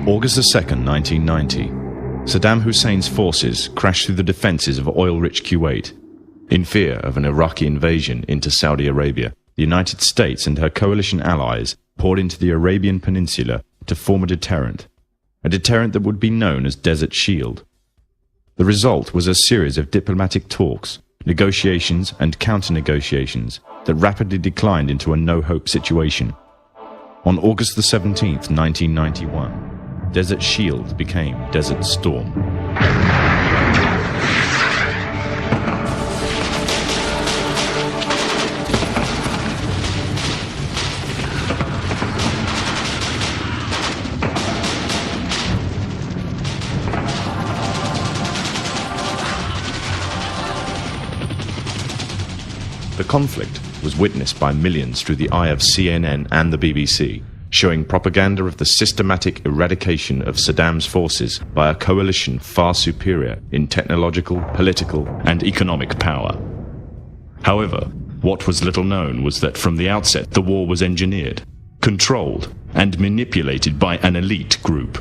August 2nd, 1990. Saddam Hussein's forces crashed through the defenses of oil-rich Kuwait. In fear of an Iraqi invasion into Saudi Arabia, the United States and her coalition allies poured into the Arabian Peninsula to form a deterrent that would be known as Desert Shield. The result was a series of diplomatic talks, negotiations and counter-negotiations that rapidly declined into a no-hope situation. On August 17th, 1991, Desert Shield became Desert Storm. The conflict was witnessed by millions through the eye of CNN and the BBC, showing propaganda of the systematic eradication of Saddam's forces by a coalition far superior in technological, political, and economic power. However, what was little known was that from the outset the war was engineered, controlled, and manipulated by an elite group.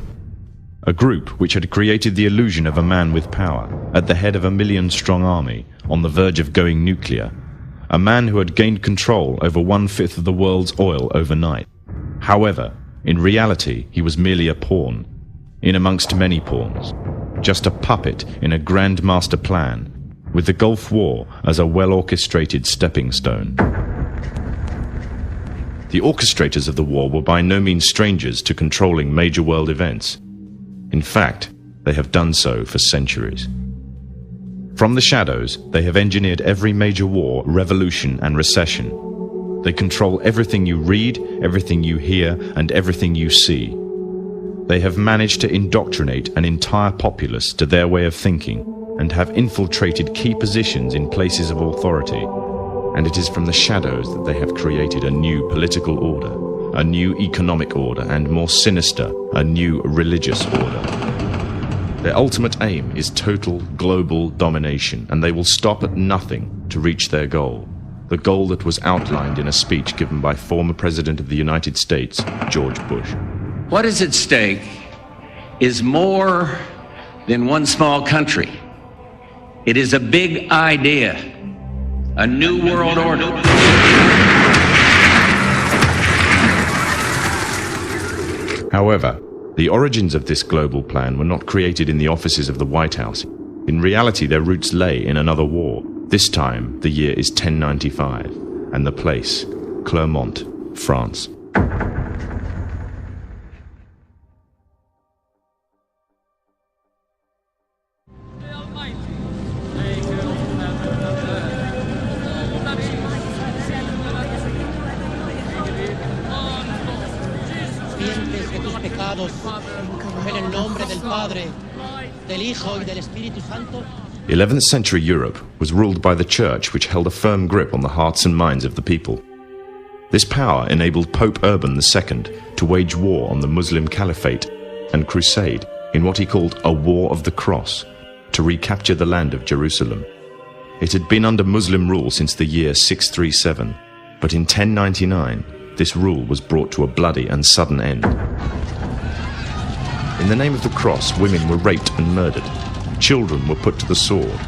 A group which had created the illusion of a man with power, at the head of a million-strong army, on the verge of going nuclear. A man who had gained control over 1/5 of the world's oil overnight. However, in reality, he was merely a pawn, in amongst many pawns, just a puppet in a grand master plan, with the Gulf War as a well-orchestrated stepping stone. The orchestrators of the war were by no means strangers to controlling major world events. In fact, they have done so for centuries. From the shadows, they have engineered every major war, revolution, and recession. They control everything you read, everything you hear, and everything you see. They have managed to indoctrinate an entire populace to their way of thinking and have infiltrated key positions in places of authority. And it is from the shadows that they have created a new political order, a new economic order, and more sinister, a new religious order. Their ultimate aim is total global domination, and they will stop at nothing to reach their goal. The goal that was outlined in a speech given by former President of the United States, George Bush. What is at stake is more than one small country. It is a big idea, a new world order. However, the origins of this global plan were not created in the offices of the White House. In reality, their roots lay in another war. This time, the year is 1095, and the place, Clermont, France. En el nombre del Padre, del Hijo y del Espíritu Santo. 11th century Europe was ruled by the Church, which held a firm grip on the hearts and minds of the people. This power enabled Pope Urban II to wage war on the Muslim Caliphate and crusade in what he called a War of the Cross, to recapture the land of Jerusalem. It had been under Muslim rule since the year 637, but in 1099 this rule was brought to a bloody and sudden end. In the name of the cross, women were raped and murdered. Children were put to the sword,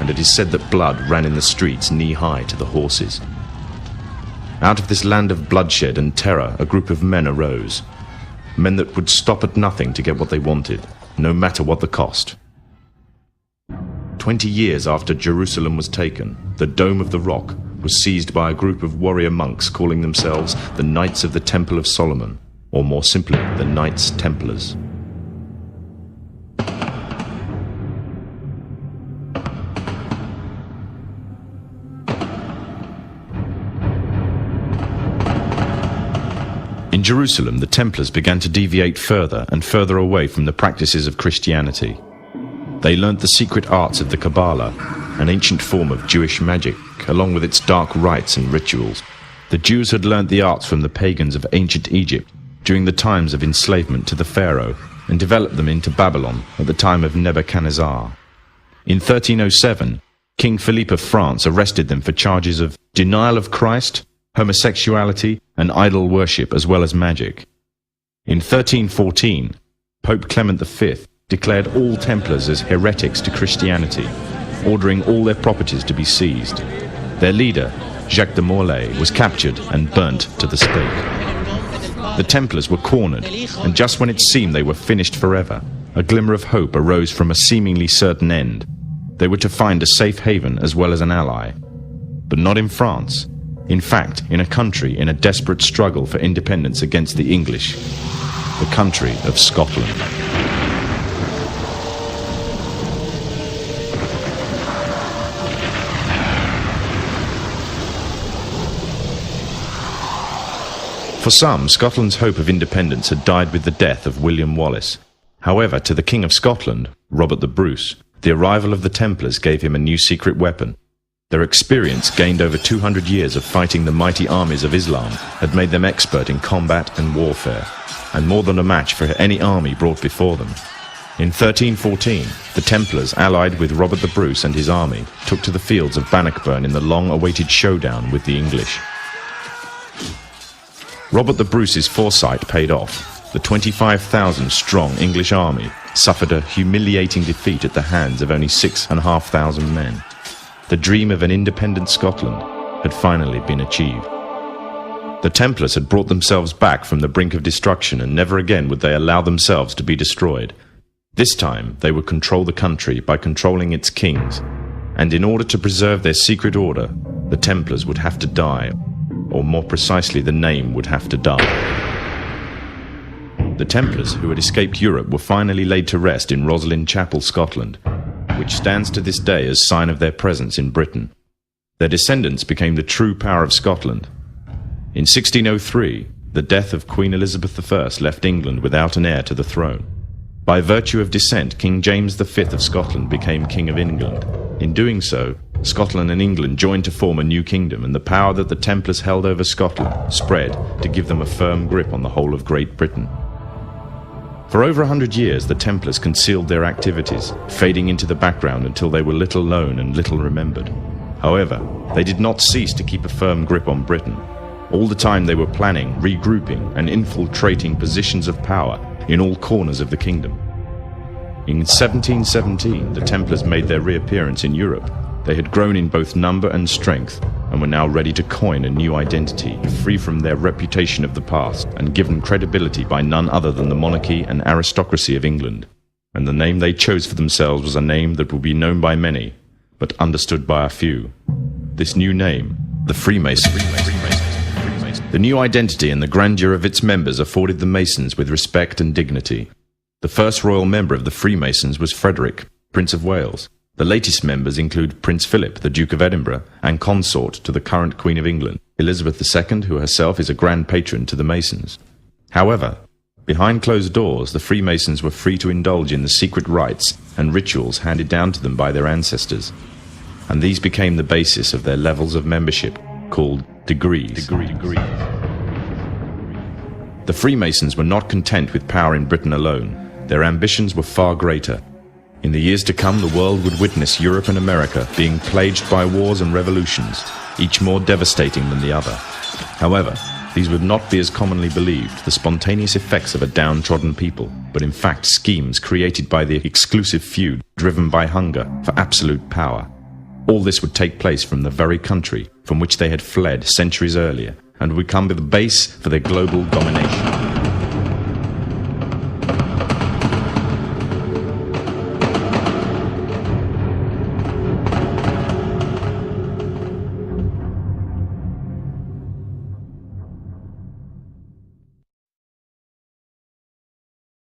and it is said that blood ran in the streets knee-high to the horses. Out of this land of bloodshed and terror, a group of men arose. Men that would stop at nothing to get what they wanted, no matter what the cost. 20 years after Jerusalem was taken, the Dome of the Rock was seized by a group of warrior monks calling themselves the Knights of the Temple of Solomon, or more simply, the Knights Templars. In Jerusalem, the Templars began to deviate further and further away from the practices of Christianity. They learnt the secret arts of the Kabbalah, an ancient form of Jewish magic, along with its dark rites and rituals. The Jews had learnt the arts from the pagans of ancient Egypt during the times of enslavement to the Pharaoh, and developed them into Babylon at the time of Nebuchadnezzar. In 1307, King Philippe of France arrested them for charges of denial of Christ, homosexuality, and idol worship, as well as magic. In 1314, Pope Clement V declared all Templars as heretics to Christianity, ordering all their properties to be seized. Their leader, Jacques de Morlaix, was captured and burnt to the stake. The Templars were cornered, and just when it seemed they were finished forever, a glimmer of hope arose from a seemingly certain end. They were to find a safe haven as well as an ally. But not in France. In fact, in a country in a desperate struggle for independence against the English. The country of Scotland. For some, Scotland's hope of independence had died with the death of William Wallace. However, to the King of Scotland, Robert the Bruce, the arrival of the Templars gave him a new secret weapon. Their experience, gained over 200 years of fighting the mighty armies of Islam, had made them expert in combat and warfare, and more than a match for any army brought before them. In 1314, the Templars, allied with Robert the Bruce and his army, took to the fields of Bannockburn in the long-awaited showdown with the English. Robert the Bruce's foresight paid off. The 25,000-strong English army suffered a humiliating defeat at the hands of only 6,500 men. The dream of an independent Scotland had finally been achieved. The Templars had brought themselves back from the brink of destruction, and never again would they allow themselves to be destroyed. This time they would control the country by controlling its kings, and in order to preserve their secret order, the Templars would have to die, or more precisely, the name would have to die. The Templars, who had escaped Europe, were finally laid to rest in Roslin Chapel, Scotland, which stands to this day as sign of their presence in Britain. Their descendants became the true power of Scotland. In 1603, the death of Queen Elizabeth I left England without an heir to the throne. By virtue of descent, King James V of Scotland became King of England. In doing so, Scotland and England joined to form a new kingdom, and the power that the Templars held over Scotland spread to give them a firm grip on the whole of Great Britain. For over 100 years, the Templars concealed their activities, fading into the background until they were little known and little remembered. However, they did not cease to keep a firm grip on Britain. All the time they were planning, regrouping, and infiltrating positions of power in all corners of the kingdom. In 1717, the Templars made their reappearance in Europe. They had grown in both number and strength, and were now ready to coin a new identity, free from their reputation of the past, and given credibility by none other than the monarchy and aristocracy of England. And the name they chose for themselves was a name that would be known by many, but understood by a few. This new name, the Freemasons. The new identity and the grandeur of its members afforded the Masons with respect and dignity. The first royal member of the Freemasons was Frederick, Prince of Wales. The latest members include Prince Philip, the Duke of Edinburgh, and consort to the current Queen of England, Elizabeth II, who herself is a grand patron to the Masons. However, behind closed doors, the Freemasons were free to indulge in the secret rites and rituals handed down to them by their ancestors, and these became the basis of their levels of membership, called degrees. The Freemasons were not content with power in Britain alone. Their ambitions were far greater. In the years to come, the world would witness Europe and America being plagued by wars and revolutions, each more devastating than the other. However, these would not be as commonly believed, the spontaneous effects of a downtrodden people, but in fact schemes created by the exclusive few, driven by hunger for absolute power. All this would take place from the very country from which they had fled centuries earlier, and would become the base for their global domination.